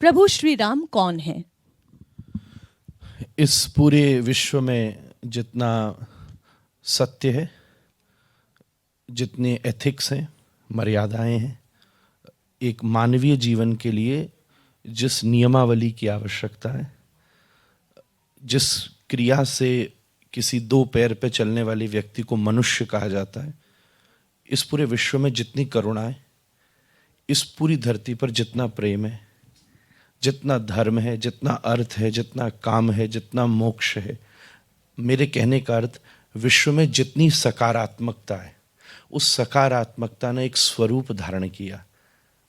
प्रभु श्री राम कौन है? इस पूरे विश्व में जितना सत्य है, जितने एथिक्स हैं, मर्यादाएं हैं, एक मानवीय जीवन के लिए जिस नियमावली की आवश्यकता है, जिस क्रिया से किसी दो पैर पे चलने वाले व्यक्ति को मनुष्य कहा जाता है, इस पूरे विश्व में जितनी करुणा है, इस पूरी धरती पर जितना प्रेम है, जितना धर्म है, जितना अर्थ है, जितना काम है, जितना मोक्ष है, मेरे कहने का अर्थ विश्व में जितनी सकारात्मकता है, उस सकारात्मकता ने एक स्वरूप धारण किया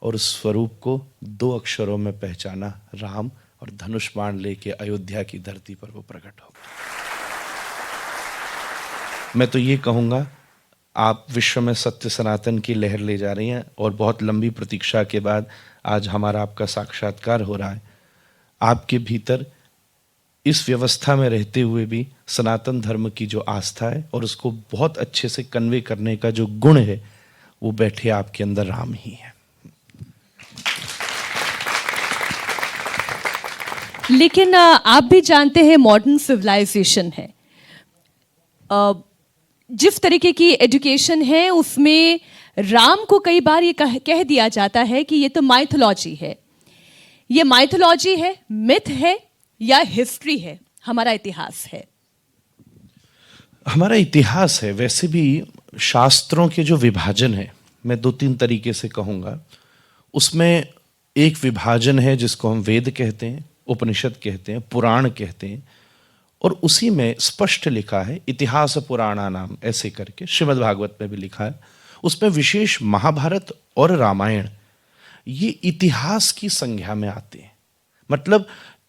और उस स्वरूप को दो अक्षरों में पहचाना, राम, और धनुष बाण लेके अयोध्या की धरती पर वो प्रकट हो गया। मैं तो ये कहूँगा, आप विश्व में सत्य सनातन की लहर ले जा रही हैं और बहुत लंबी प्रतीक्षा के बाद आज हमारा आपका साक्षात्कार हो रहा है। आपके भीतर इस व्यवस्था में रहते हुए भी सनातन धर्म की जो आस्था है और उसको बहुत अच्छे से कन्वे करने का जो गुण है, वो बैठे आपके अंदर राम ही है। लेकिन आप भी जानते हैं मॉडर्न सिविलाइजेशन है, जिस तरीके की एजुकेशन है उसमें राम को कई बार ये कह दिया जाता है कि ये तो माइथोलॉजी है। ये माइथोलॉजी है, मिथ है या हिस्ट्री है, हमारा इतिहास है? हमारा इतिहास है। वैसे भी शास्त्रों के जो विभाजन है, मैं दो तीन तरीके से कहूँगा। उसमें एक विभाजन है जिसको हम वेद कहते हैं, उपनिषद कहते हैं, पुराण कहते हैं, और उसी में स्पष्ट लिखा है इतिहास पुराणा नाम, ऐसे करके श्रीमद् भागवत में भी लिखा है। उसमें विशेष महाभारत और रामायण ये इतिहास की संज्ञा में आते हैं, मतलब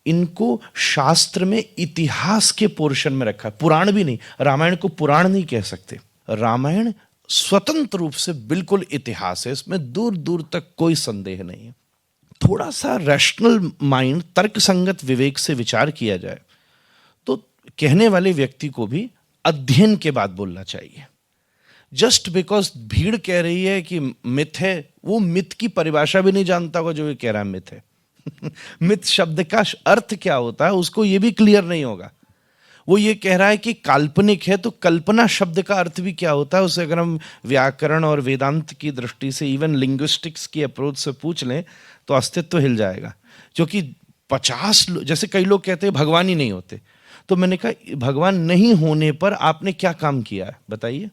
इनको शास्त्र में इतिहास के पोर्शन में रखा है, पुराण भी नहीं। रामायण को पुराण नहीं कह सकते, रामायण स्वतंत्र रूप से बिल्कुल इतिहास है, इसमें दूर दूर तक कोई संदेह नहीं है। थोड़ा सा रैशनल माइंड, तर्क संगत विवेक से विचार किया जाए तो कहने वाले व्यक्ति को भी अध्ययन के बाद बोलना चाहिए। जस्ट बिकॉज भीड़ कह रही है कि मिथ है, वो मिथ की परिभाषा भी नहीं जानता होगा जो ये कह रहा है मिथ है। मिथ शब्द का अर्थ क्या होता है उसको ये भी क्लियर नहीं होगा। वो ये कह रहा है कि काल्पनिक है, तो कल्पना शब्द का अर्थ भी क्या होता है उसे अगर हम व्याकरण और वेदांत की दृष्टि से, इवन लिंग्विस्टिक्स की अप्रोच से पूछ लें तो अस्तित्व हिल जाएगा। क्योंकि 50 जैसे कई लोग कहते हैं भगवान ही नहीं होते, तो मैंने कहा भगवान नहीं होने पर आपने क्या काम किया है बताइए।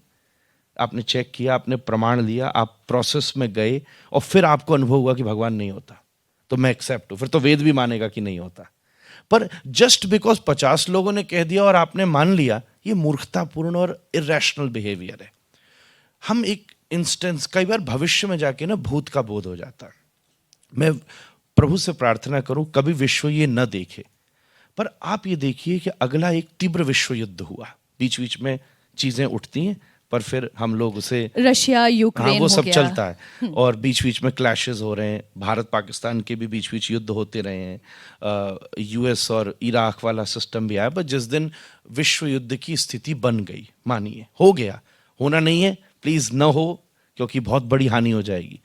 आपने चेक किया, आपने प्रमाण लिया, आप प्रोसेस में गए और फिर आपको अनुभव हुआ कि भगवान नहीं होता, तो मैं एक्सेप्ट हूं, फिर तो वेद भी मानेगा कि नहीं होता। पर जस्ट बिकॉज 50 लोगों ने कह दिया और आपने मान लिया, ये मूर्खतापूर्ण और इरेशनल बिहेवियर है। हम एक इंस्टेंस, कई बार भविष्य में जाके ना भूत का बोध हो जाता है। मैं प्रभु से प्रार्थना करूं कभी विश्व ये न देखे, पर आप ये देखिए कि अगला एक तीव्र विश्व युद्ध हुआ, बीच बीच में चीजें उठती हैं पर फिर हम लोग उसे, रशिया यूक्रेन, हाँ, वो सब गया। चलता है और बीच बीच में क्लैशेस हो रहे हैं। भारत पाकिस्तान के भी बीच बीच युद्ध होते रहे हैं। यूएस और इराक वाला सिस्टम भी आया, पर जिस दिन विश्व युद्ध की स्थिति बन गई, मानिए हो गया, होना नहीं है, प्लीज न हो क्योंकि बहुत बड़ी हानि हो जाएगी,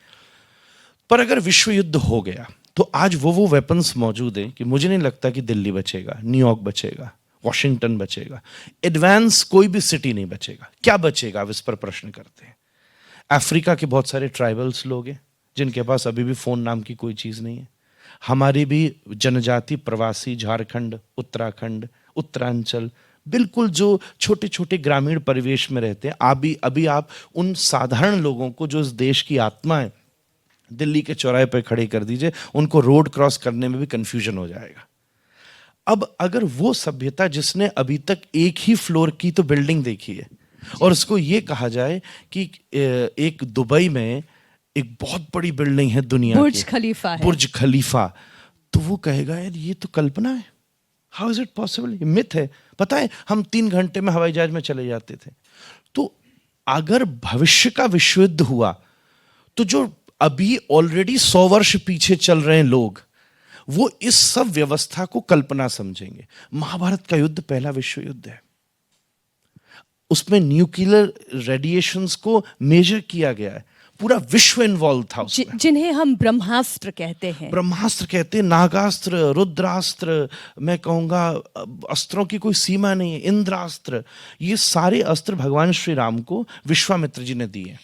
पर अगर विश्व युद्ध हो गया तो आज वो वेपन्स मौजूद हैं कि मुझे नहीं लगता कि दिल्ली बचेगा, न्यूयॉर्क बचेगा, वॉशिंगटन बचेगा, एडवांस कोई भी सिटी नहीं बचेगा। क्या बचेगा आप इस पर प्रश्न करते हैं। अफ्रीका के बहुत सारे ट्राइबल्स लोग हैं जिनके पास अभी भी फोन नाम की कोई चीज नहीं है। हमारी भी जनजाति प्रवासी, झारखंड, उत्तराखंड, उत्तरांचल, बिल्कुल जो छोटे छोटे ग्रामीण परिवेश में रहते हैं, अभी आप उन साधारण लोगों को जो इस देश की आत्मा है, दिल्ली के चौराहे पर खड़े कर दीजिए, उनको रोड क्रॉस करने में भी कंफ्यूजन हो जाएगा। अब अगर वो सभ्यता जिसने अभी तक एक ही फ्लोर की तो बिल्डिंग देखी है और उसको ये कहा जाए कि एक दुबई में एक बहुत बड़ी बिल्डिंग है दुनिया की, बुर्ज खलीफा है, बुर्ज खलीफा, तो वो कहेगा यार ये तो कल्पना है, हाउ इज इट पॉसिबल, ये मिथ है। पता है हम 3 घंटे में हवाई जहाज में चले जाते थे। तो अगर भविष्य का विश्व युद्ध हुआ तो जो अभी ऑलरेडी 100 वर्ष पीछे चल रहे हैं लोग, वो इस सब व्यवस्था को कल्पना समझेंगे। महाभारत का युद्ध पहला विश्व युद्ध है, उसमें न्यूक्लियर रेडिएशंस को मेजर किया गया है, पूरा विश्व इन्वॉल्व था उसमें। जिन्हें हम ब्रह्मास्त्र कहते हैं। ब्रह्मास्त्र कहते हैं, नागास्त्र, रुद्रास्त्र, मैं कहूंगा अस्त्रों की कोई सीमा नहीं है, इंद्रास्त्र, ये सारे अस्त्र भगवान श्री राम को विश्वामित्र जी ने दिए।